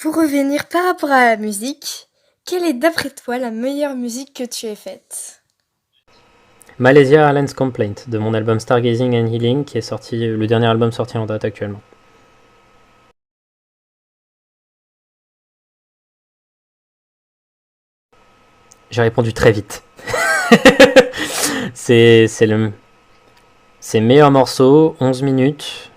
Pour revenir par rapport à la musique, quelle est d'après toi la meilleure musique que tu aies faite? Malaysia Airlines Complaint de mon album Stargazing and Healing qui est sorti, le dernier album sorti en date actuellement. J'ai répondu très vite. c'est le meilleur morceau, 11 minutes.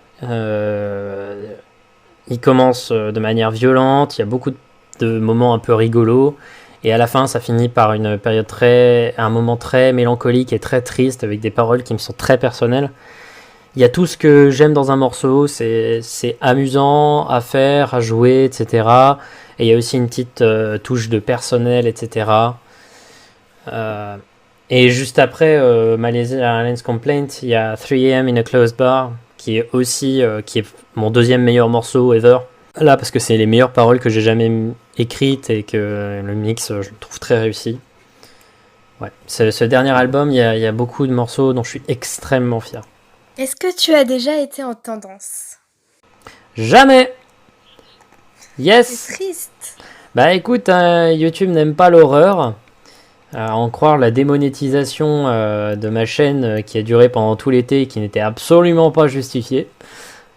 Il commence de manière violente, il y a beaucoup de moments un peu rigolos. Et à la fin, ça finit par un moment très mélancolique et très triste avec des paroles qui me sont très personnelles. Il y a tout ce que j'aime dans un morceau, c'est amusant à faire, à jouer, etc. Et il y a aussi une petite touche de personnel, etc. Et juste après Malaysia Airlines Complaint, il y a 3am in a Closed Bar, qui est aussi qui est mon deuxième meilleur morceau ever. Là, parce que c'est les meilleures paroles que j'ai jamais écrites et que le mix, je le trouve très réussi. Ouais. Ce dernier album, il y a beaucoup de morceaux dont je suis extrêmement fier. Est-ce que tu as déjà été en tendance? Jamais. C'est Yes. triste. Bah écoute, YouTube n'aime pas l'horreur. À en croire la démonétisation de ma chaîne qui a duré pendant tout l'été et qui n'était absolument pas justifiée.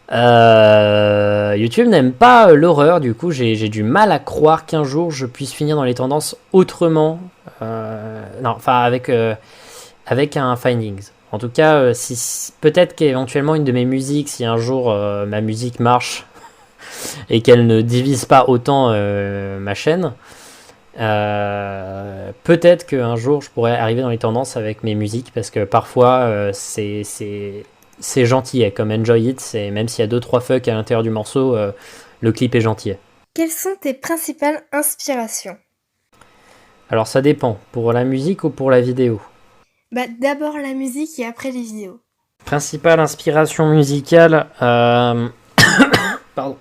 YouTube n'aime pas l'horreur, du coup j'ai du mal à croire qu'un jour je puisse finir dans les tendances autrement. Non, enfin avec un findings. En tout cas, peut-être qu'éventuellement une de mes musiques, si un jour ma musique marche et qu'elle ne divise pas autant ma chaîne, peut-être qu'un jour je pourrais arriver dans les tendances avec mes musiques, parce que parfois c'est gentil comme Enjoy It, même s'il y a 2-3 fucks à l'intérieur du morceau, le clip est gentil. Quelles sont tes principales inspirations? Alors ça dépend, pour la musique ou pour la vidéo. D'abord la musique et après les vidéos. Principale inspiration musicale, pardon.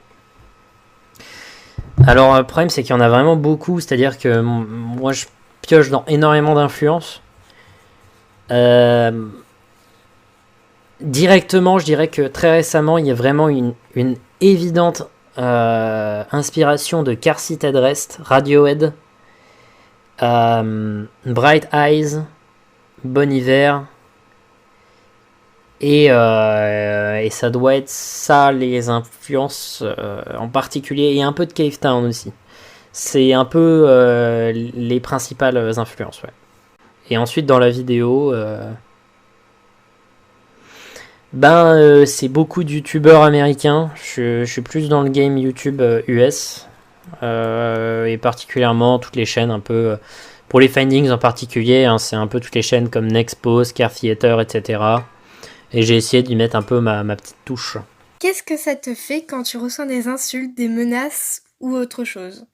Alors le problème c'est qu'il y en a vraiment beaucoup, c'est-à-dire que moi je pioche dans énormément d'influences. Directement, je dirais que très récemment, il y a vraiment une évidente inspiration de Car Seat Headrest, Radiohead, Bright Eyes, Bon Hiver, et ça doit être ça les influences en particulier, et un peu de Cave Town aussi. C'est un peu les principales influences, ouais. Et ensuite dans la vidéo, c'est beaucoup de youtubeurs américains. Je suis plus dans le game YouTube US. Et particulièrement toutes les chaînes un peu. Pour les findings en particulier, hein, c'est un peu toutes les chaînes comme Nextpose, Care Theater, etc. Et j'ai essayé d'y mettre un peu ma petite touche. Qu'est-ce que ça te fait quand tu reçois des insultes, des menaces ou autre chose?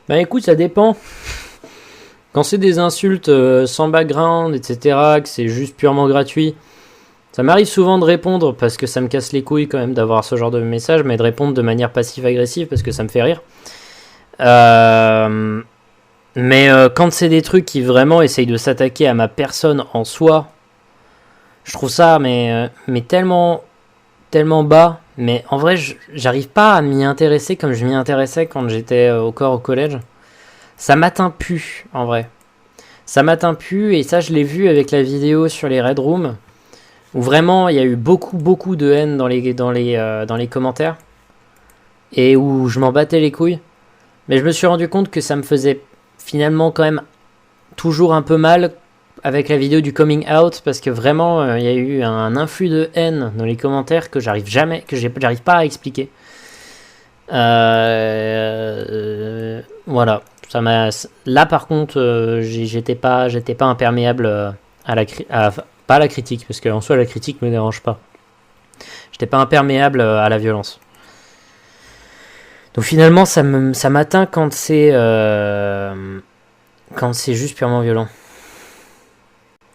Bah écoute, ça dépend. Quand c'est des insultes sans background, etc., que c'est juste purement gratuit, ça m'arrive souvent de répondre parce que ça me casse les couilles quand même d'avoir ce genre de message, mais de répondre de manière passive-agressive parce que ça me fait rire. Mais quand c'est des trucs qui vraiment essayent de s'attaquer à ma personne en soi, je trouve ça mais tellement, tellement bas. Mais en vrai, j'arrive pas à m'y intéresser comme je m'y intéressais quand j'étais au collège. Ça m'atteint plus, en vrai. Ça m'atteint plus, et ça je l'ai vu avec la vidéo sur les Red Rooms, où vraiment il y a eu beaucoup de haine dans les commentaires, et où je m'en battais les couilles. Mais je me suis rendu compte que ça me faisait finalement quand même toujours un peu mal avec la vidéo du coming out, parce que vraiment il y a eu un influx de haine dans les commentaires que j'arrive pas à expliquer. Voilà, là par contre j'étais pas imperméable pas à la critique, parce qu'en soi la critique me dérange pas. J'étais pas imperméable à la violence. Donc finalement ça m'atteint quand c'est juste purement violent.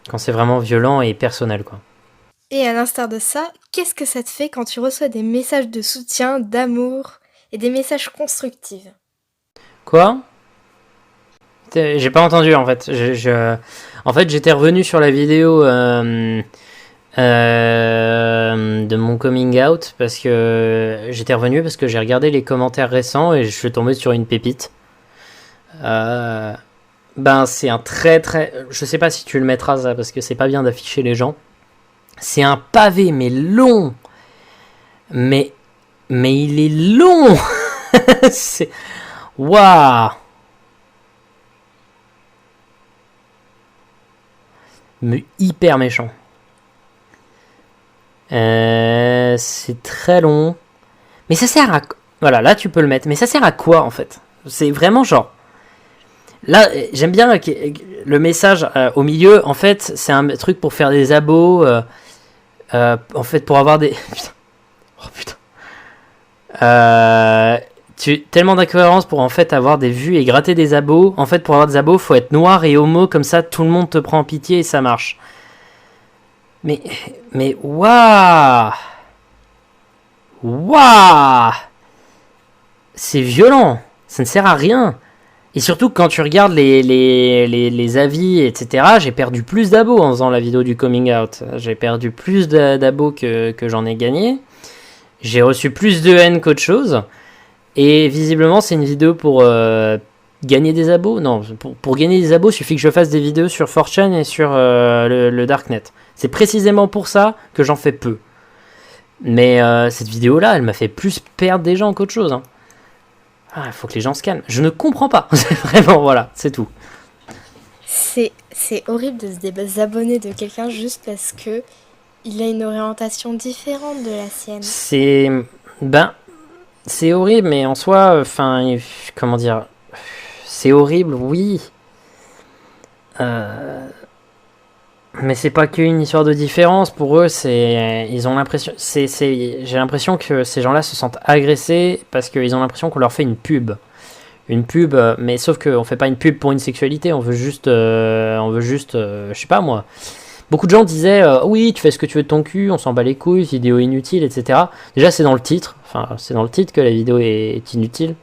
Quand c'est vraiment violent et personnel, quoi. Et à l'instar de ça, qu'est-ce que ça te fait quand tu reçois des messages de soutien, d'amour et des messages constructifs? Quoi? J'ai pas entendu en fait. En fait, j'étais revenu sur la vidéo de de mon coming out parce que j'étais revenu parce que j'ai regardé les commentaires récents et je suis tombé sur une pépite. C'est un très très... Je sais pas si tu le mettras ça parce que c'est pas bien d'afficher les gens. C'est un pavé mais long. Mais il est long. C'est... Waouh. Mais hyper méchant. C'est très long. Mais ça sert à... Voilà, là tu peux le mettre. Mais ça sert à quoi en fait? C'est vraiment genre... Là, j'aime bien le message au milieu. En fait, c'est un truc pour faire des abos. En fait, pour avoir des... Putain. Oh putain. Tellement d'incohérences pour en fait avoir des vues et gratter des abos. En fait, pour avoir des abos, faut être noir et homo. Comme ça, tout le monde te prend en pitié et ça marche. Mais waouh! Waouh! C'est violent. Ça ne sert à rien. Et surtout, quand tu regardes les avis, etc., j'ai perdu plus d'abos en faisant la vidéo du coming out. J'ai perdu plus d'abos que j'en ai gagné. J'ai reçu plus de haine qu'autre chose. Et visiblement, c'est une vidéo pour gagner des abos. Non, pour gagner des abos, il suffit que je fasse des vidéos sur 4chan et sur le Darknet. C'est précisément pour ça que j'en fais peu. Mais cette vidéo-là, elle m'a fait plus perdre des gens qu'autre chose. Il faut que les gens se calment. Je ne comprends pas. Vraiment, voilà, c'est tout. C'est horrible de se désabonner de quelqu'un juste parce que il a une orientation différente de la sienne. C'est horrible, mais en soi, comment dire, c'est horrible, oui. Mais c'est pas qu'une histoire de différence. Pour eux, ils ont l'impression, j'ai l'impression que ces gens-là se sentent agressés parce qu'ils ont l'impression qu'on leur fait une pub. Mais sauf qu'on fait pas une pub pour une sexualité. On veut juste, je sais pas moi. Beaucoup de gens disaient oui, tu fais ce que tu veux de ton cul, on s'en bat les couilles, vidéo inutile, etc. Déjà, c'est dans le titre. C'est dans le titre que la vidéo est inutile.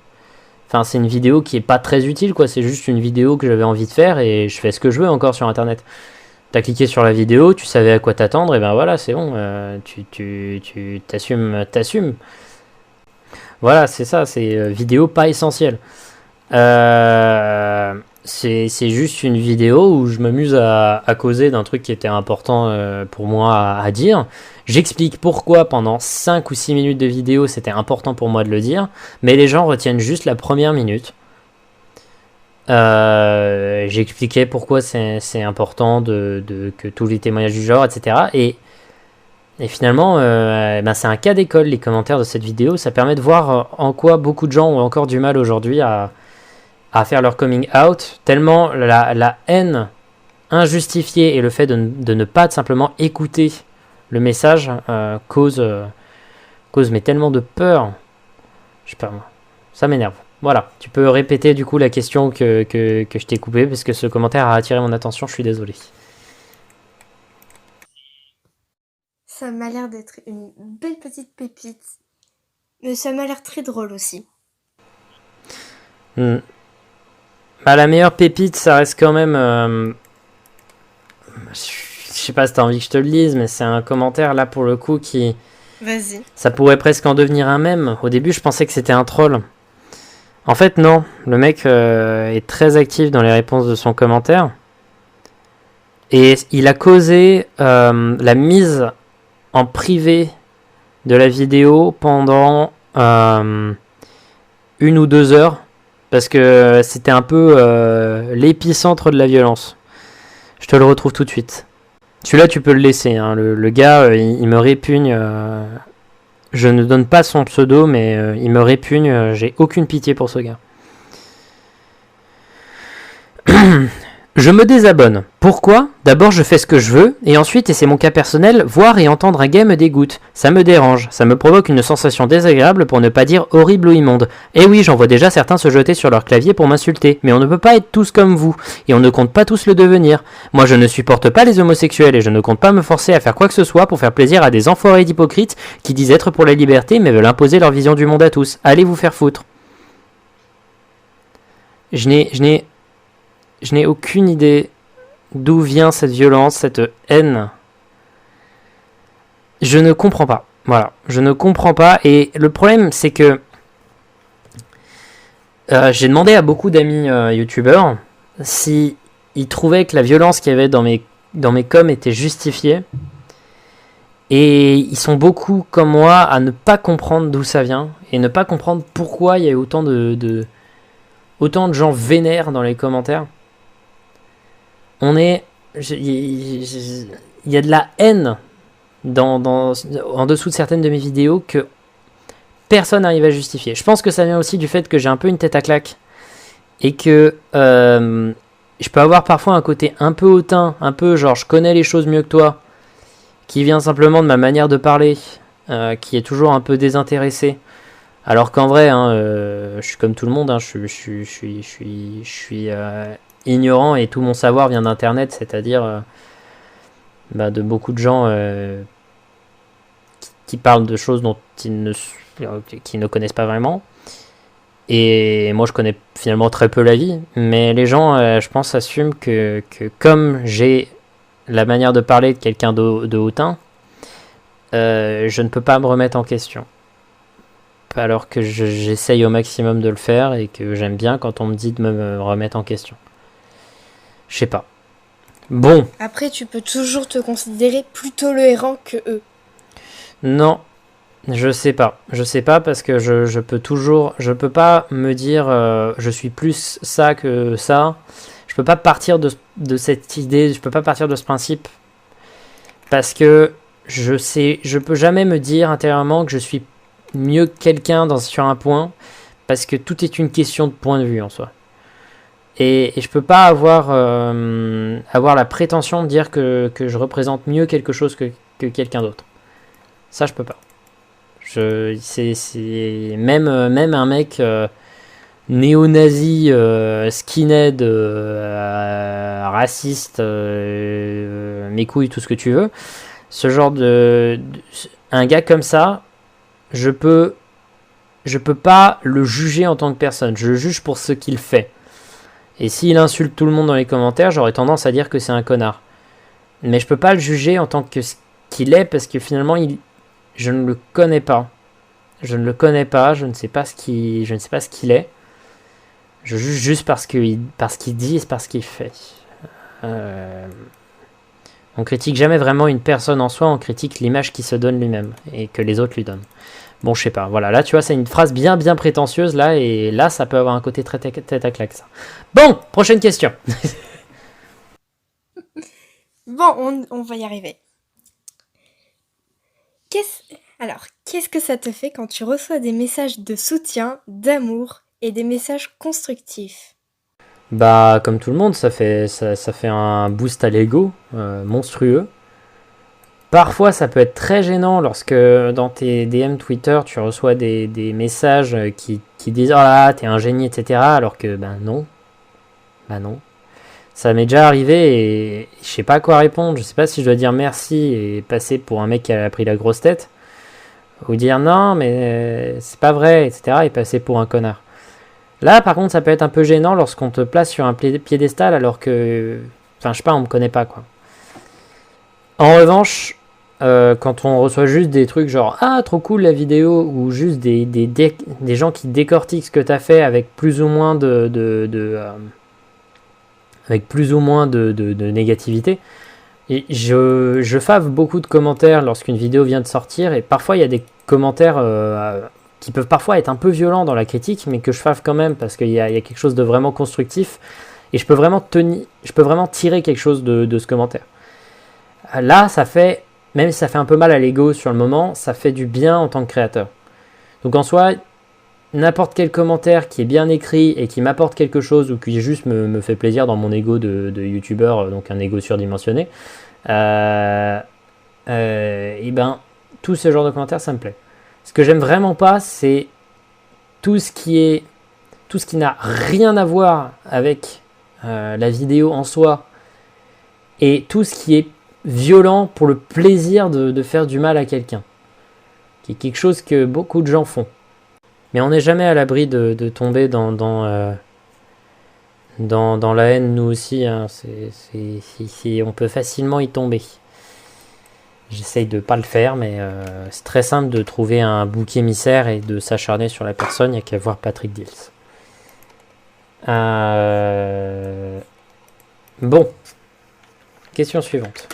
C'est une vidéo qui est pas très utile, quoi. C'est juste une vidéo que j'avais envie de faire et je fais ce que je veux encore sur Internet. T'as cliqué sur la vidéo, tu savais à quoi t'attendre, et ben voilà, c'est bon. Tu t'assumes. Voilà, c'est ça, c'est vidéo pas essentielle. C'est juste une vidéo où je m'amuse à causer d'un truc qui était important pour moi à dire. J'explique pourquoi pendant 5 ou 6 minutes de vidéo c'était important pour moi de le dire, mais les gens retiennent juste la première minute. J'expliquais pourquoi c'est important que tous les témoignages du genre, etc. Et finalement, c'est un cas d'école, les commentaires de cette vidéo. Ça permet de voir en quoi beaucoup de gens ont encore du mal aujourd'hui à faire leur coming out, tellement la haine injustifiée et le fait de ne pas simplement écouter le message cause mais tellement de peur. Je sais pas moi, ça m'énerve. Voilà, tu peux répéter du coup la question que je t'ai coupée parce que ce commentaire a attiré mon attention, je suis désolé. Ça m'a l'air d'être une belle petite pépite, mais ça m'a l'air très drôle aussi. La meilleure pépite, ça reste quand même... Je sais pas si t'as envie que je te le lise, mais c'est un commentaire là pour le coup qui... Vas-y. Ça pourrait presque en devenir un mème. Au début, je pensais que c'était un troll. En fait, non. Le mec est très actif dans les réponses de son commentaire. Et il a causé la mise en privé de la vidéo pendant 1 ou 2 heures. Parce que c'était un peu l'épicentre de la violence. Je te le retrouve tout de suite. Celui-là, tu peux le laisser. Hein. Le gars, il me répugne. Je ne donne pas son pseudo, mais il me répugne. J'ai aucune pitié pour ce gars. Je me désabonne. Pourquoi? D'abord, je fais ce que je veux, et ensuite, et c'est mon cas personnel, voir et entendre un gay me dégoûte. Ça me dérange, ça me provoque une sensation désagréable pour ne pas dire horrible ou immonde. Et oui, j'en vois déjà certains se jeter sur leur clavier pour m'insulter, mais on ne peut pas être tous comme vous, et on ne compte pas tous le devenir. Moi, je ne supporte pas les homosexuels, et je ne compte pas me forcer à faire quoi que ce soit pour faire plaisir à des enfoirés d'hypocrites qui disent être pour la liberté, mais veulent imposer leur vision du monde à tous. Allez vous faire foutre. Je n'ai aucune idée d'où vient cette violence, cette haine. Je ne comprends pas. Voilà, je ne comprends pas. Et le problème, c'est que j'ai demandé à beaucoup d'amis youtubeurs si ils trouvaient que la violence qu'il y avait dans mes coms était justifiée. Et ils sont beaucoup comme moi à ne pas comprendre d'où ça vient et ne pas comprendre pourquoi il y a autant autant de gens vénères dans les commentaires. Il y a de la haine en dessous de certaines de mes vidéos que personne n'arrive à justifier. Je pense que ça vient aussi du fait que j'ai un peu une tête à claque et que je peux avoir parfois un côté un peu hautain, un peu genre je connais les choses mieux que toi, qui vient simplement de ma manière de parler, qui est toujours un peu désintéressé. Alors qu'en vrai, je suis comme tout le monde, je suis ignorant et tout mon savoir vient d'internet, c'est-à-dire de beaucoup de gens qui parlent de choses dont qui ne connaissent pas vraiment. Et moi, je connais finalement très peu la vie, mais les gens, je pense, assument que comme j'ai la manière de parler de quelqu'un de hautain, je ne peux pas me remettre en question. Alors que j'essaye au maximum de le faire et que j'aime bien quand on me dit de me remettre en question. Je sais pas. Bon. Après, tu peux toujours te considérer plus tolérant que eux. Non, je sais pas. Je sais pas parce que je peux pas me dire je suis plus ça que ça. Je peux pas partir de cette idée, je peux pas partir de ce principe parce que je peux jamais me dire intérieurement que je suis mieux que quelqu'un sur un point parce que tout est une question de point de vue en soi. Et je peux pas avoir la prétention de dire que je représente mieux quelque chose que quelqu'un d'autre. Ça, je peux pas. C'est même un mec néo-nazi, skinhead, raciste, mes couilles, tout ce que tu veux. Ce genre un gars comme ça, je peux pas le juger en tant que personne. Je le juge pour ce qu'il fait. Et s'il insulte tout le monde dans les commentaires, j'aurais tendance à dire que c'est un connard. Mais je peux pas le juger en tant que ce qu'il est parce que finalement, je ne le connais pas. Je ne le connais pas, je ne sais pas ce qu'il est. Je juge juste parce qu'il dit et parce qu'il fait. On critique jamais vraiment une personne en soi, on critique l'image qu'il se donne lui-même et que les autres lui donnent. Bon, je sais pas, voilà, là tu vois, c'est une phrase bien prétentieuse là, et là ça peut avoir un côté très tête à claque ça. Bon, prochaine question. Bon, on va y arriver. Qu'est-ce que ça te fait quand tu reçois des messages de soutien, d'amour et des messages constructifs ? Bah, comme tout le monde, ça fait un boost à l'ego monstrueux. Parfois, ça peut être très gênant lorsque dans tes DM Twitter, tu reçois des messages qui disent « Oh là, t'es un génie, etc. » alors que, non. Non. Ça m'est déjà arrivé et je sais pas quoi répondre. Je sais pas si je dois dire merci et passer pour un mec qui a pris la grosse tête. Ou dire « Non, mais c'est pas vrai, etc. » et passer pour un connard. Là, par contre, ça peut être un peu gênant lorsqu'on te place sur un piédestal alors que... Enfin, je sais pas, on me connaît pas, quoi. En revanche... quand on reçoit juste des trucs genre ah trop cool la vidéo ou juste des gens qui décortiquent ce que t'as fait avec plus ou moins de négativité, et je fave beaucoup de commentaires lorsqu'une vidéo vient de sortir et parfois il y a des commentaires qui peuvent parfois être un peu violents dans la critique mais que je fave quand même parce qu'il y a quelque chose de vraiment constructif et je peux vraiment tirer quelque chose de ce commentaire. Là ça fait, même si ça fait un peu mal à l'ego sur le moment, ça fait du bien en tant que créateur. Donc en soi, n'importe quel commentaire qui est bien écrit et qui m'apporte quelque chose ou qui juste me fait plaisir dans mon ego de youtubeur, donc un ego surdimensionné, et tout ce genre de commentaires, ça me plaît. Ce que j'aime vraiment pas, c'est tout ce qui n'a rien à voir avec la vidéo en soi et tout ce qui est violent pour le plaisir de faire du mal à quelqu'un, qui est quelque chose que beaucoup de gens font. Mais on n'est jamais à l'abri de tomber dans la haine, nous aussi. Hein. On peut facilement y tomber. J'essaye de pas le faire, mais c'est très simple de trouver un bouc émissaire et de s'acharner sur la personne. Il n'y a qu'à voir Patrick Dills. Bon, question suivante.